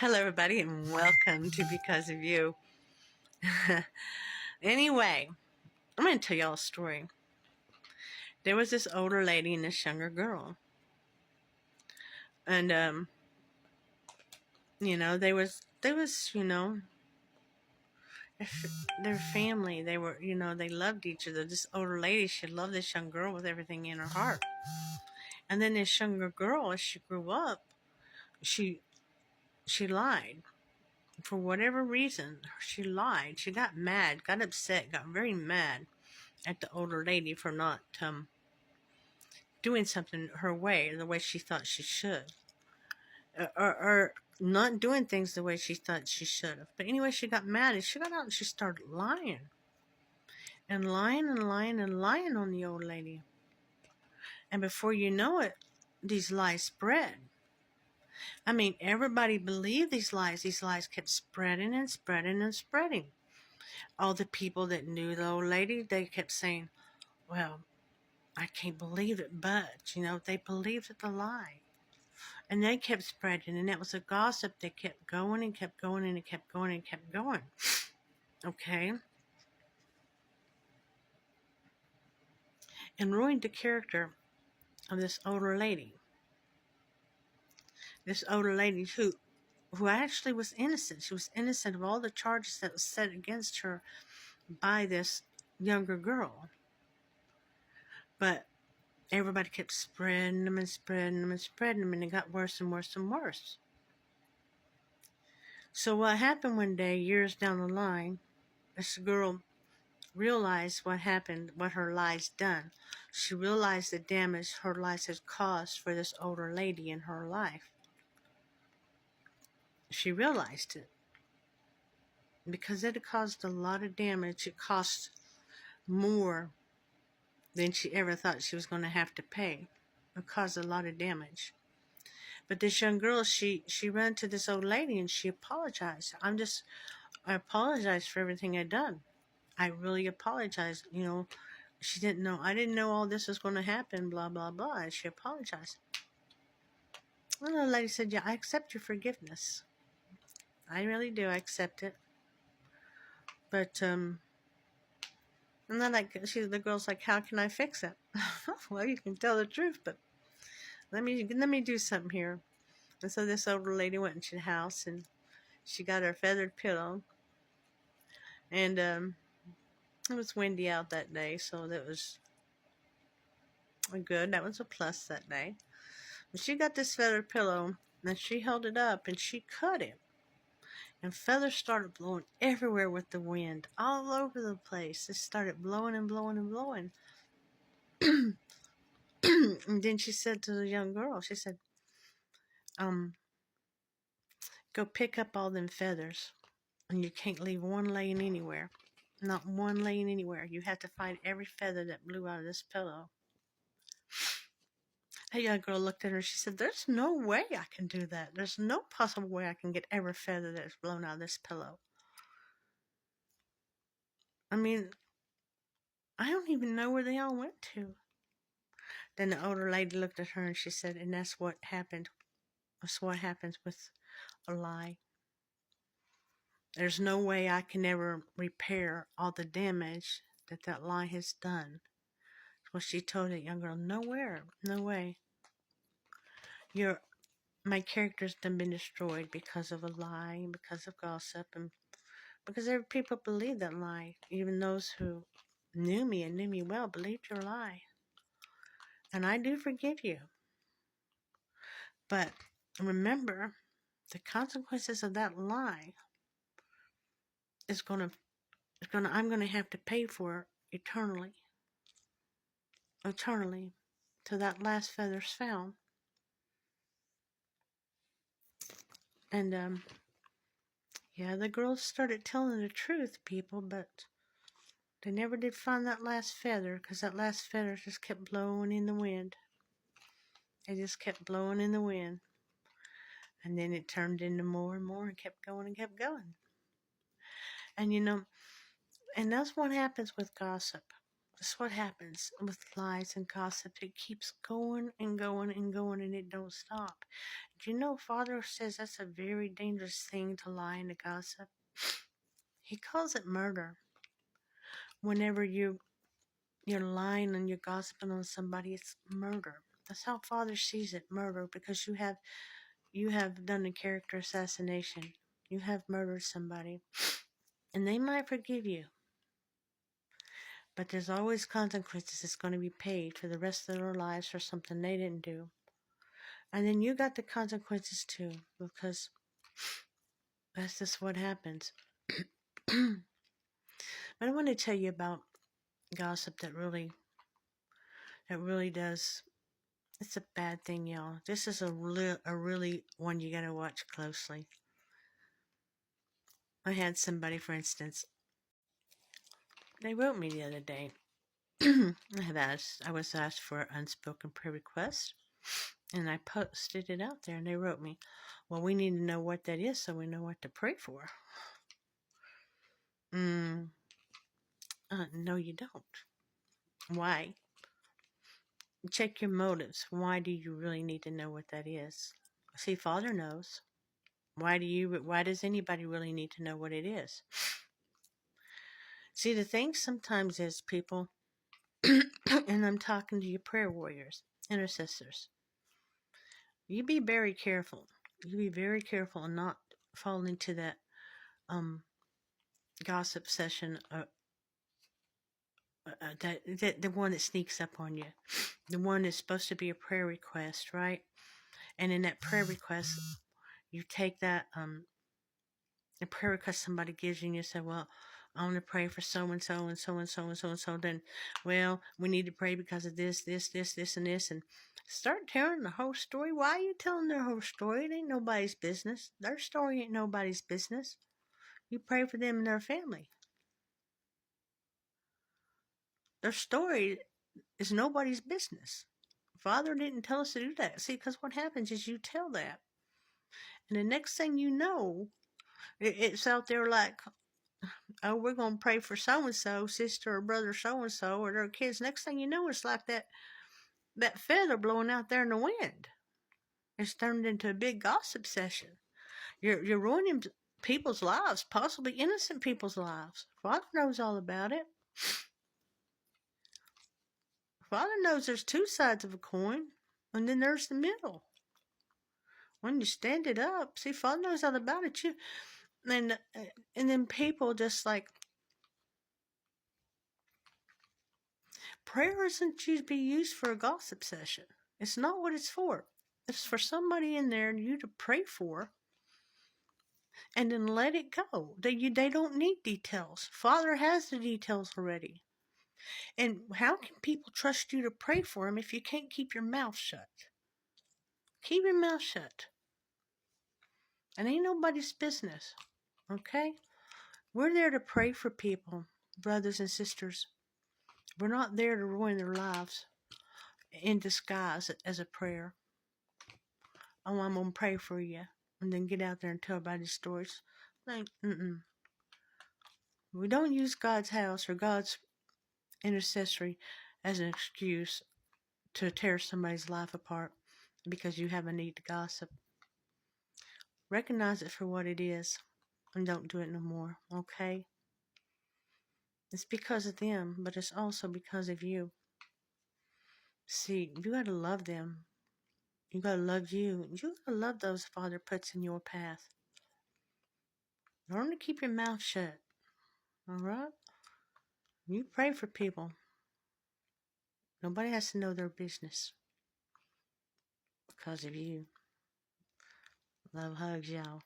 Hello, everybody, and welcome to Because of You. Anyway, I'm going to tell y'all a story. There was this older lady and this younger girl. And, their family. They were, they loved each other. This older lady, she loved this young girl with everything in her heart. And then this younger girl, as she grew up, she lied. For whatever reason, she lied. She got mad, got upset, got very mad at the older lady for not doing something her way, the way she thought she should, or not doing things the way she thought she should have. But anyway, she got mad and she got out and she started lying and lying and lying and lying on the old lady. And before you know it, these lies spread. I mean, everybody believed these lies. These lies kept spreading and spreading and spreading. All the people that knew the old lady, they kept saying, well, I can't believe it, but, they believed the lie. And they kept spreading, and that was a gossip that kept going and kept going and it kept going and kept going. Okay? And ruined the character of this older lady. This older lady who actually was innocent. She was innocent of all the charges that was set against her by this younger girl. But everybody kept spreading them and spreading them and spreading them, and it got worse and worse and worse. So what happened one day, years down the line, this girl realized what happened, what her lies done. She realized the damage her lies had caused for this older lady in her life. She realized it. Because it had caused a lot of damage. It cost more than she ever thought she was going to have to pay. It caused a lot of damage. But this young girl, she ran to this old lady and she apologized. I apologize for everything I done. I really apologize. She didn't know. I didn't know all this was going to happen, blah, blah, blah. And she apologized. Well, the lady said, yeah, I accept your forgiveness. I really do. I accept it. But, and then the girl's like, how can I fix it? Well, you can tell the truth, but let me do something here. And so this older lady went into the house and she got her feathered pillow. And, it was windy out that day, so that was good. That was a plus that day. But she got this feathered pillow and she held it up and she cut it. And feathers started blowing everywhere with the wind, all over the place. It started blowing and blowing and blowing. And then she said to the young girl, she said, go pick up all them feathers. And you can't leave one laying anywhere. Not one laying anywhere. You have to find every feather that blew out of this pillow. That young girl looked at her and she said, there's no way I can do that. There's no possible way I can get every feather that's blown out of this pillow. I mean, I don't even know where they all went to. Then the older lady looked at her and she said, and that's what happened. That's what happens with a lie. There's no way I can ever repair all the damage that lie has done. That's what she told that young girl. Nowhere. No way. My character's done been destroyed because of a lie, because of gossip, and because every people believe that lie. Even those who knew me and knew me well believed your lie. And I do forgive you. But remember, the consequences of that lie I'm gonna have to pay for eternally. Eternally. Till that last feather's found. And yeah, the girls started telling the truth, people, but they never did find that last feather, because that last feather just kept blowing in the wind. It just kept blowing in the wind. And then it turned into more and more and kept going and kept going. And and that's what happens with gossip. That's what happens with lies and gossip. It keeps going and going and going, and it don't stop. Do you know Father says that's a very dangerous thing to lie and to gossip? He calls it murder. Whenever you're lying and you're gossiping on somebody, it's murder. That's how Father sees it, murder, because you have done a character assassination. You have murdered somebody. And they might forgive you, but there's always consequences that's going to be paid for the rest of their lives for something they didn't do. And then you got the consequences too, because that's just what happens. But I want to tell you about gossip that really does. It's a bad thing, y'all. This is a really one you gotta watch closely. I had somebody, for instance, they wrote me the other day. I was asked for an unspoken prayer request, and I posted it out there, and they wrote me, well, we need to know what that is so we know what to pray for. No, you don't. Why? Check your motives. Why do you really need to know what that is? See, Father knows. Why does anybody really need to know what it is? See, the thing sometimes is people, and I'm talking to you prayer warriors, intercessors, you be very careful. You be very careful and not fall into that gossip session, that the one that sneaks up on you, the one that's supposed to be a prayer request, right? And in that prayer request, you take that a prayer request somebody gives you, and you say, well, I want to pray for so and so and so and so and so and so. Then, well, we need to pray because of this, and this, and start telling the whole story. Why are you telling their whole story? It ain't nobody's business. Their story ain't nobody's business. You pray for them and their family. Their story is nobody's business. Father didn't tell us to do that. See, because what happens is you tell that, and the next thing you know, it's out there like, oh, we're going to pray for so-and-so, sister or brother so-and-so, or their kids. Next thing you know, it's like that feather blowing out there in the wind. It's turned into a big gossip session. You're ruining people's lives, possibly innocent people's lives. Father knows all about it. Father knows there's two sides of a coin, and then there's the middle. When you stand it up, see, Father knows all about it. And then people just like, prayer isn't to be used for a gossip session. It's not what it's for. It's for somebody in there you to pray for, and then let it go. They don't need details. Father has the details already. And how can people trust you to pray for them if you can't keep your mouth shut? Keep your mouth shut. And ain't nobody's business. Okay? We're there to pray for people, brothers and sisters. We're not there to ruin their lives in disguise as a prayer. Oh, I'm going to pray for you. And then get out there and tell everybody stories. Like, we don't use God's house or God's intercessory as an excuse to tear somebody's life apart because you have a need to gossip. Recognize it for what it is and don't do it no more, okay? It's because of them, but it's also because of you. See, you gotta love them. You gotta love you. You gotta love those Father puts in your path. Learn to keep your mouth shut, alright? You pray for people. Nobody has to know their business because of you. Love, hugs, y'all.